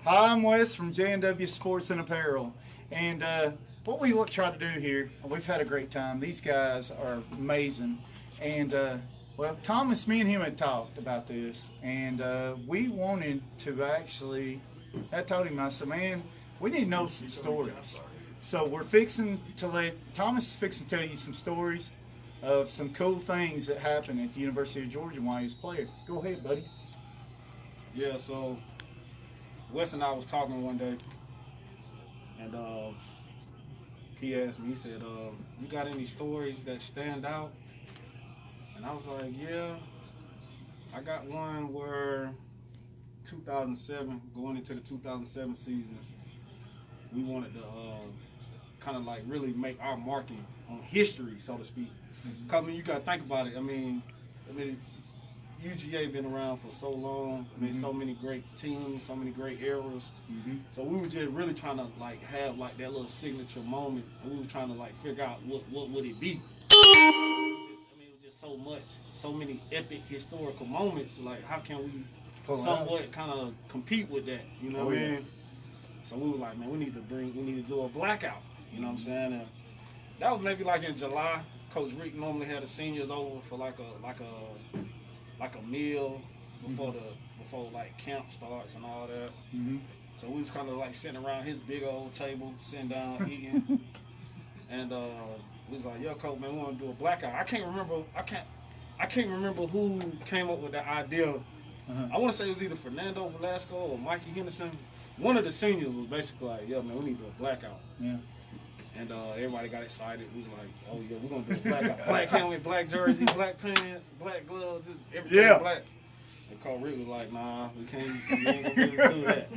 Hi, I'm Wes from J&W Sports and Apparel. And what we try to do here, we've had a great time. These guys are amazing. And, well, Thomas, me and him had talked about this. And we wanted to actually, I told him, I said, man, we need to know some stories. So we're fixing to let, Thomas is fixing to tell you some stories of some cool things that happened at the University of Georgia while he was a player. Go ahead, buddy. Yeah, so Wes and I was talking one day, and he asked me, he said, you got any stories that stand out? And I was like, yeah, I got one where 2007, going into the 2007 season, we wanted to kind of like really make our marking on history, so to speak. Cause I mean, you gotta think about it. I mean, UGA been around for so long. I mean, so many great teams, so many great eras. So we were just really trying to like have like that little signature moment. And we were trying to like figure out what would it be. It was just so much, so many epic historical moments. Like, how can we somewhat kind of compete with that? You know what I mean? So we were like, man, we need to do a blackout. You know what I'm saying? And that was maybe like in July. Coach Rick normally had the seniors over for like a meal before like camp starts and all that. So we was kind of like sitting around his big old table, sitting down eating, and we was like, "Yo, coach, man, we want to do a blackout." I can't remember who came up with the idea. I want to say it was either Fernando Velasco or Mikey Henderson. One of the seniors was basically like, "Yo, man, we need to do a blackout." Yeah. And everybody got excited. We was like, "Oh yeah, we're gonna do a blackout. Black helmet, black jersey, black pants, black gloves, just everything black." And Coach Rick was like, "Nah, we ain't gonna be able to do that."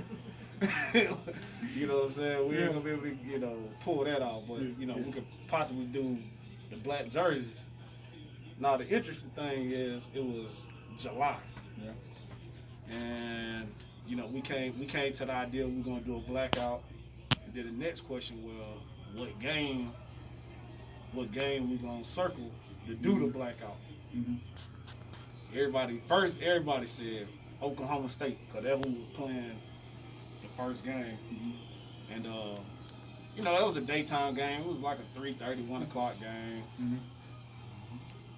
You know what I'm saying? We ain't gonna be able to, pull that off. But we could possibly do the black jerseys. Now the interesting thing is, it was July. Yeah. And we came to the idea we were gonna do a blackout. And then the next question was, what game we gonna circle to do the blackout? Everybody said Oklahoma State, because that's who was playing the first game. And that was a daytime game. It was like a 3:30, 1 o'clock game.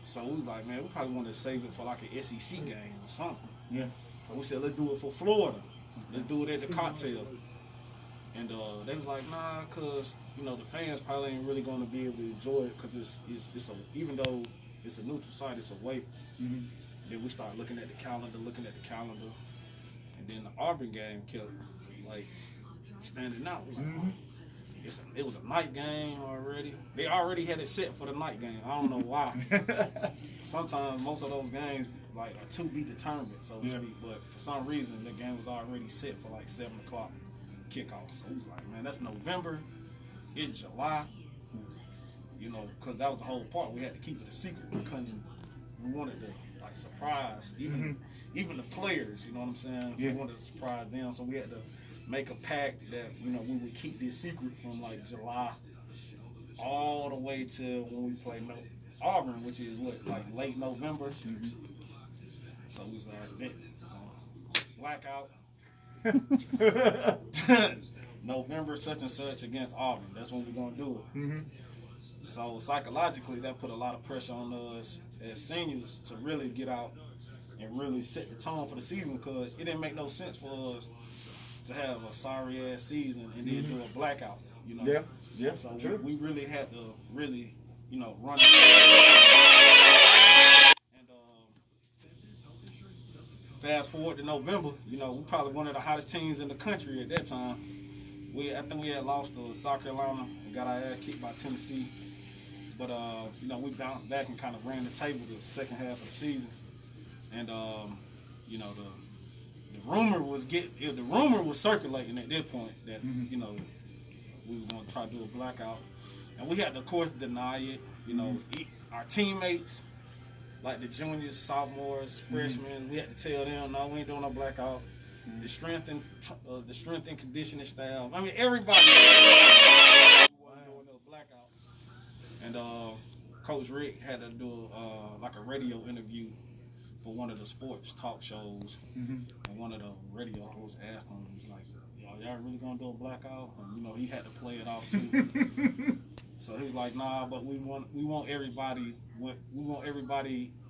So we was like, man, we probably want to save it for like an SEC game or something. Yeah. So we said, let's do it for Florida. Let's do it at the cocktail. And they was like, nah, cause the fans probably ain't really gonna be able to enjoy it, cause it's even though it's a neutral site, it's away. Then we started looking at the calendar, and then the Auburn game kept like standing out. Like, it was a night game already. They already had it set for the night game. I don't know why. Sometimes most of those games like are to be determined, so to speak. But for some reason, the game was already set for like 7 o'clock kickoff. So it was like, man, that's November. It's July. Because that was the whole part. We had to keep it a secret. We wanted to like surprise even the players. You know what I'm saying? We wanted to surprise them, so we had to make a pact that we would keep this secret from like July all the way to when we play Auburn, which is like late November. So we was like, blackout. November such and such against Auburn. That's when we're gonna do it. So psychologically, that put a lot of pressure on us as seniors to really get out and really set the tone for the season, because it didn't make no sense for us to have a sorry ass season and then do a blackout. So we really had to really run it. And fast forward to November, we probably one of the hottest teams in the country at that time. I think we had lost to South Carolina and got our ass kicked by Tennessee. But we bounced back and kind of ran the table the second half of the season. And the rumor was circulating at that point that we were going to try to do a blackout, and we had to, of course, deny it. Our teammates, like the juniors, sophomores, freshmen, we had to tell them, no, we ain't doing no blackout. The strength and conditioning staff. I mean, everybody wasn't doing no blackout. And Coach Rick had to do like a radio interview for one of the sports talk shows, and one of the radio hosts asked him, he was like, y'all really gonna do a blackout? And, you know, he had to play it off too. So he was like, nah, but we want everybody,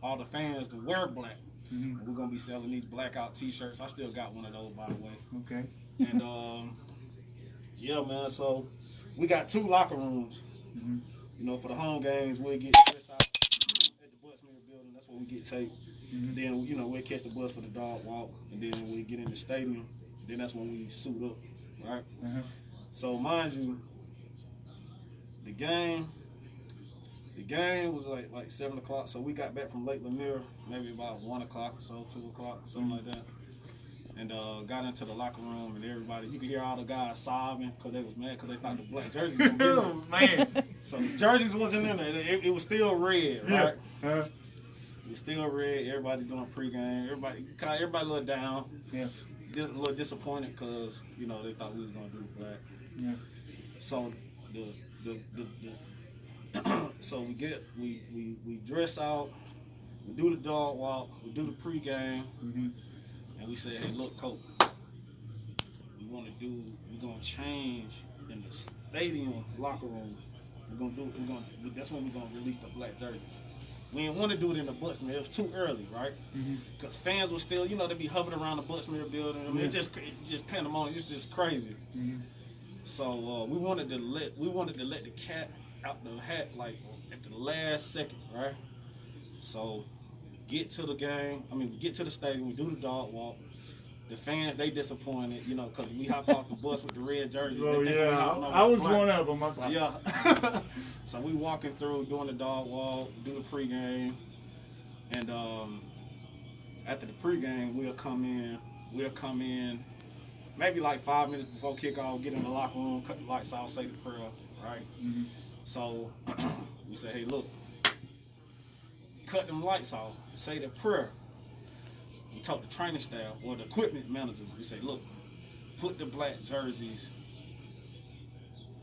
all the fans to wear black. And we're gonna be selling these blackout T-shirts. I still got one of those, by the way. Okay. And yeah, man. So we got 2 locker rooms. You know, for the home games, we'll get dressed out at the Bucksmere building. That's where we get taped. Then, you know, we'll catch the bus for the dog walk, and then we get in the stadium. Then that's when we suit up, right? So mind you, the game was like 7 o'clock. So we got back from Lake Lanier maybe about 1 o'clock or so, 2 o'clock, something like that. And got into the locker room, and everybody, you could hear all the guys sobbing because they was mad because they thought the black jerseys were Oh, man. So the jerseys wasn't in there. It was still red, right? It was still red. Everybody doing pregame. Everybody a little down. Yeah. A little disappointed because, you know, they thought we was going to do black. Yeah. So so we dress out, we do the dog walk, we do the pregame, and we said, hey, look, coach, we're gonna change in the stadium locker room. That's when we're gonna release the black jerseys. We didn't want to do it in the Bucksmere. It was too early, right? Because fans were still, you know, they be hovering around the Bucksmere building. I mean, it's just pandemonium. It's just crazy. So we wanted to let the cat out the hat like at the last second, right? So get to the stadium, we do the dog walk. The fans, they disappointed, you know, because we hop off the bus with the red jerseys. Oh, yeah, I was one of them. I was like, yeah. So we walking through, doing the dog walk, do the pregame, and after the pregame, we'll come in maybe like 5 minutes before kickoff, get in the locker room, cut the lights off, say the prayer, right? So we say, hey, look, cut them lights off, say the prayer. We talk to training staff or the equipment managers. We say, look, put the black jerseys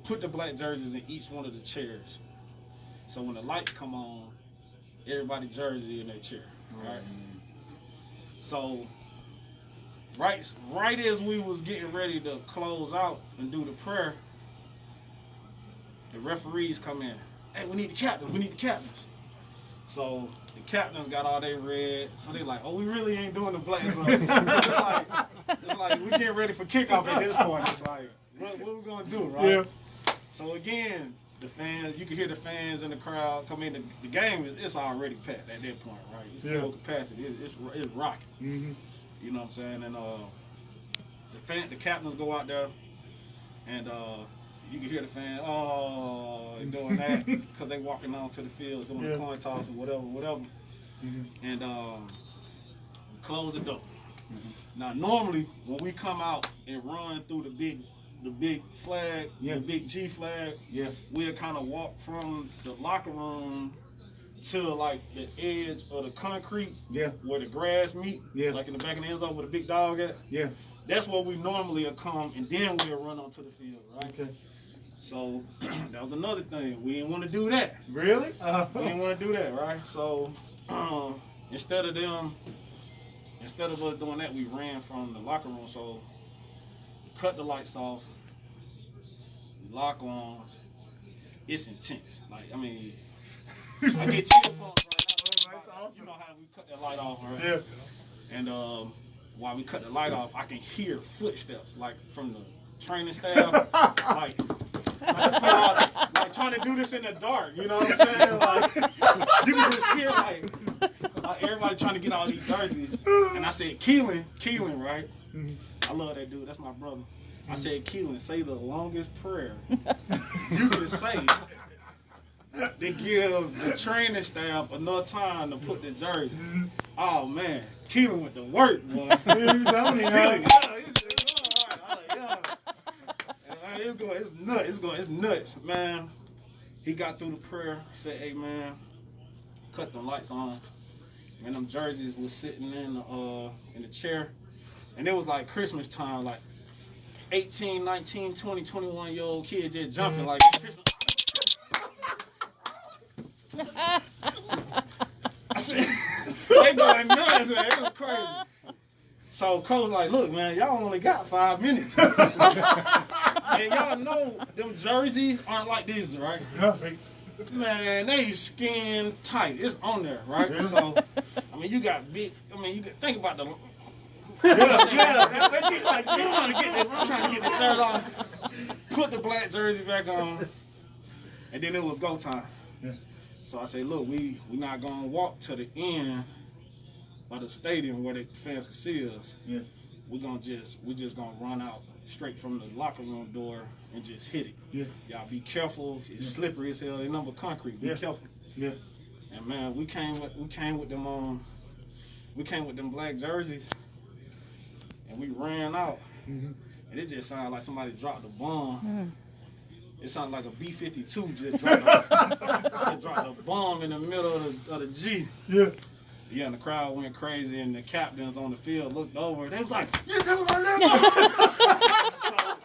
in each one of the chairs. So when the lights come on, everybody jersey in their chair, right? So right as we was getting ready to close out and do the prayer, the referees come in. Hey, we need the captains. So the captains got all they red. So they like, oh, we really ain't doing the black. So it's like we getting ready for kickoff at this point. It's like, what we gonna do, right? Yeah. So again, the fans, you can hear the fans in the crowd come in. The game it's already packed at that point, right? It's full capacity. It's rocking. You know what I'm saying? And the captains go out there, and you can hear the fans, doing that because they walking on to the field, doing the coin toss or whatever. And we close the door. Now, normally when we come out and run through the big flag, the big G flag, we'll kind of walk from the locker room to like the edge of the concrete, where the grass meet, like in the back of the end zone where the big dog at. That's where we normally will come, and then we'll run onto the field, right? Okay. So that was another thing. We didn't want to do that. Really? We didn't want to do that, right? So instead of us doing that, we ran from the locker room. So cut the lights off, lock arms. It's intense. Like, I mean, I get chill bumps right now. That's awesome. You know how we cut that light off, right? Yeah. And while we cut the light off, I can hear footsteps, like from the training staff, like trying to do this in the dark. You know what I'm saying? Like you can just hear like everybody trying to get all these jerseys. And I said, Keelan, right? I love that dude. That's my brother. I said, Keelan, say the longest prayer you can say to give the training staff enough time to put the jersey. Oh man, Keelan went to work, boy. It's nuts, man. He got through the prayer. He said, hey man, cut the lights on. And them jerseys was sitting in the chair. And it was like Christmas time, like 18, 19, 20, 21-year-old kids just jumping like Christmas. I said, they going nuts, man. It was crazy. So coach like, look, man, y'all only got 5 minutes. And y'all know them jerseys aren't like these, right? Man, they skin tight. It's on there, right? So, I mean, you got big. I mean, you think about the. Yeah. He's like, I'm trying to get the jersey on. Put the black jersey back on, and then it was go time. Yeah. So I say, look, we not gonna walk to the end of the stadium where the fans can see us. Yeah. We just gonna run out straight from the locker room door and just hit it. Yeah. Y'all be careful. It's slippery as hell. They number concrete. Be careful. Yeah. And man, we came with them black jerseys, and we ran out. And it just sounded like somebody dropped a bomb. It sounded like a B-52 just dropped a bomb in the middle of the G. Yeah. Yeah, and the crowd went crazy, and the captains on the field looked over. They was like, "You do my name!" So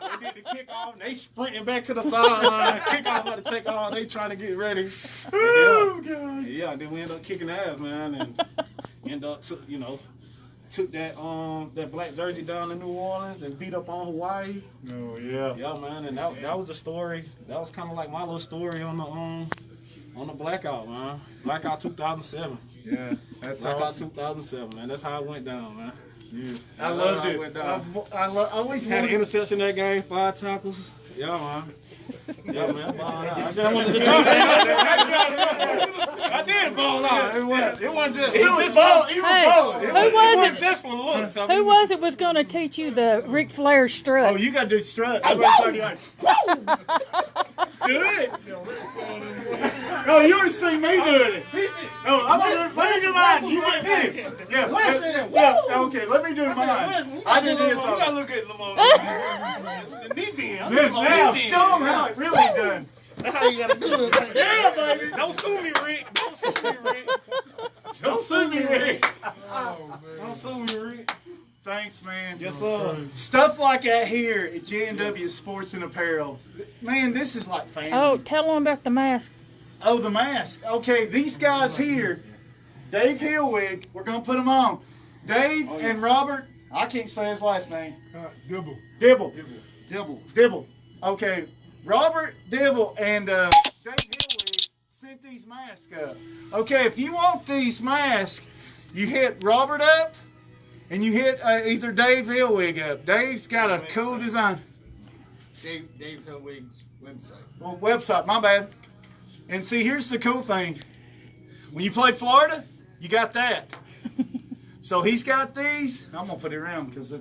they did the kickoff, and they sprinting back to the sideline. Kickoff about to take off. They trying to get ready. Oh God! Yeah, then we ended up kicking ass, man, and ended up took that black jersey down to New Orleans and beat up on Hawaii. Oh yeah. Yeah, man, and that was the story. That was kind of like my little story on the Blackout, man. Blackout 2007. Yeah, that's Blackout awesome. 2007, man. That's how it went down, man. Yeah, I loved it. I always had an interception that game, 5 tackles. Yeah, man. Yeah, man. I just wanted to talk. I did ball out. It wasn't just. It was balling. It wasn't just for looks. Who was it was going to teach you the Ric Flair strut? Oh, you got to do strut. Do it. Oh, you already seen me doing it. Oh, let me do mine. You get this. Yeah. Okay, let me do mine. I did this. You gotta look at Lamar. The knee bend. Now, show them how it really done. That's how you gotta do it. Yeah, baby. Don't sue me, Rick. Don't sue me, Rick. Don't sue me, Rick. Don't sue me, Rick. Thanks, man. Yes, sir. Stuff like that here at JW Sports and Apparel. Man, this is like family. Oh, tell them about the mask. Oh, the mask. Okay, these guys here, Dave Hillwig, we're going to put them on. Dave and Robert, I can't say his last name. Dibble. Okay, Robert Dibble and Dave Hillwig sent these masks up. Okay, if you want these masks, you hit Robert up and you hit either Dave Hillwig up. Dave's got a cool design. Dave Hillwig's website. Well, website, my bad. And see, here's the cool thing. When you play Florida, you got that. So he's got these. I'm going to put it around because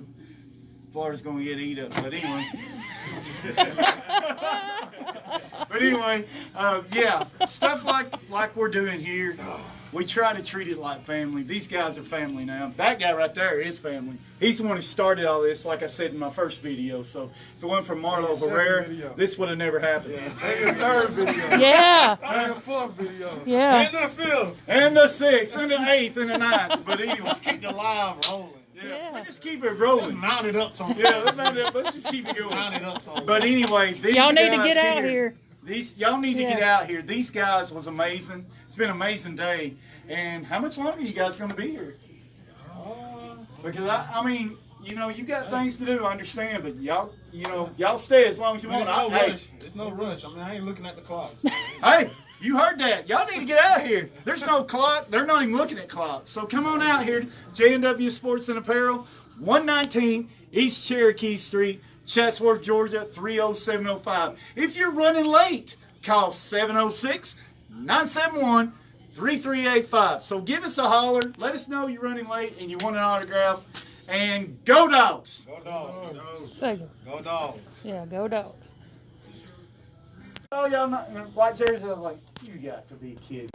Florida's going to get eat up. But anyway. Yeah, stuff like we're doing here. We try to treat it like family. These guys are family now. That guy right there is family. He's the one who started all this, like I said in my first video. So if it wasn't for Marlo Herrera, this would have never happened. And the third video. Yeah. And the fourth video. Yeah. And the fifth. And the sixth. And the eighth. And the ninth. But anyway, let's keep the live rolling. Yeah. Let's just keep it rolling. Let's mount it up somewhere. Yeah, let's just keep it going. Mount it up somewhere. But anyway, these y'all need to guys get out here. Y'all need to get out here. These guys was amazing. It's been an amazing day. And how much longer are you guys going to be here? Because I mean, you know, you got things to do. I understand, but y'all stay as long as you want. There's no rush. I mean, I ain't looking at the clock. Hey, you heard that. Y'all need to get out here. There's no clock. They're not even looking at clocks. So come on out here, J&W Sports and Apparel, 119 East Cherokee Street, Chatsworth, Georgia, 30705. If you're running late, call 706-971-3385. So give us a holler. Let us know you're running late and you want an autograph. And go Dogs! Go Dogs. Second. Go Dogs. Yeah, go Dogs. Oh, y'all not black jerseys. I was like, you got to be kidding.